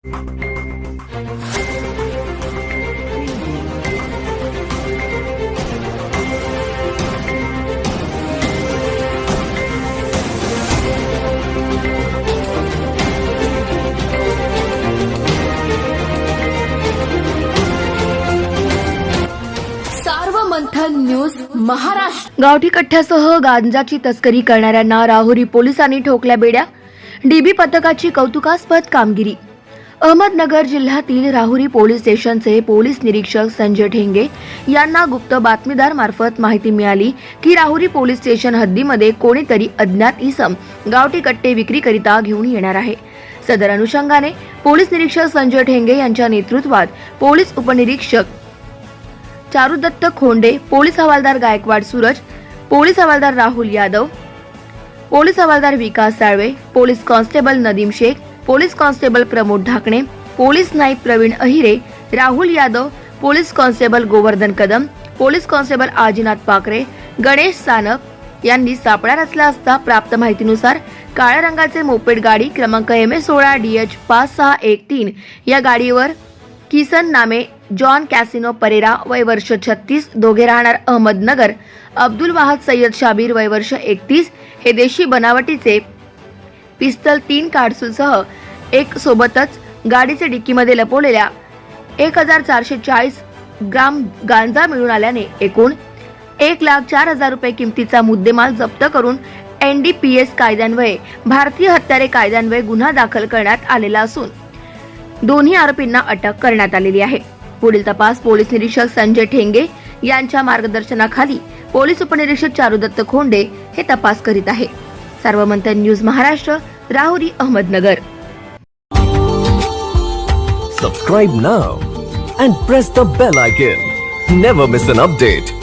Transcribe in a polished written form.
मंथन news Maharashtra. गावठी कट्ट्यासह गांजाची तस्करी करणाऱ्यांना राहुरी पोलिसांनी ठोकल्या बेड्या। डीबी पथकाची कौतुकास्पद कामगिरी। अहमदनगर जिल्ह्यातील राहुरी पोलीस स्टेशनचे पोलीस निरीक्षक संजय ठेंगे यांना गुप्त बातमीदार मार्फत माहिती मिळाली की राहुरी पोलीस स्टेशन हद्दीमध्ये कोणीतरी अज्ञात इसम गावठी कट्टे विक्रीकरिता घेऊन येणार आहे। सदर अनुषंगाने पोलीस निरीक्षक संजय ठेंगे यांच्या नेतृत्वात पोलीस उपनिरीक्षक चारुदत्त खोंडे, पोलीस हवालदार गायकवाड सूरज, पोलीस हवालदार राहुल यादव, पोलीस हवालदार Vikas Salve, police constable Nadeem Shaikh, police constable Pramod Dhakane, police Naik Pravin Ahire, Rahul Yadav, police constable Govardhan Kadam, police constable Ajinath Pakare, Ganesh Sanap यांनी सापळा रचला असता प्राप्त माहितीनुसार काळ्या रंगाचे मोपेड गाडी क्रमांक MS16 DH 5613 या गाडीवर किसन नामे जॉन कॅसिनो परेरा वय वर्ष 36 दोघे राहणार अहमदनगर, अब्दुल वाहद सय्यद शाबीर वय वर्ष 31 हे देशी बनावटीचे पिस्तल 3 काडसूसह एक सोबतच गाडीचे डिक्कीमध्ये लपवलेल्या 1440 ग्राम गांजा मिळून आल्याने एकूण 1,04,000 रुपये किमतीचा मुद्देमाल जप्त करून NDPS कायद्यान्वये भारतीय हत्यारे कायद्यान्वये गुन्हा दाखल करण्यात आलेला असून दोन्ही आरोपींना अटक करण्यात आलेली आहे। पुढील तपास पोलीस निरीक्षक संजय ठेंगे यांच्या मार्गदर्शनाखाली पोलीस उपनिरीक्षक चारुदत्त खोंडे हे तपास करीत आहे। Sarvamanthan news Maharashtra, Rahuri, Ahmednagar. Subscribe now and press the bell icon. Never miss an update.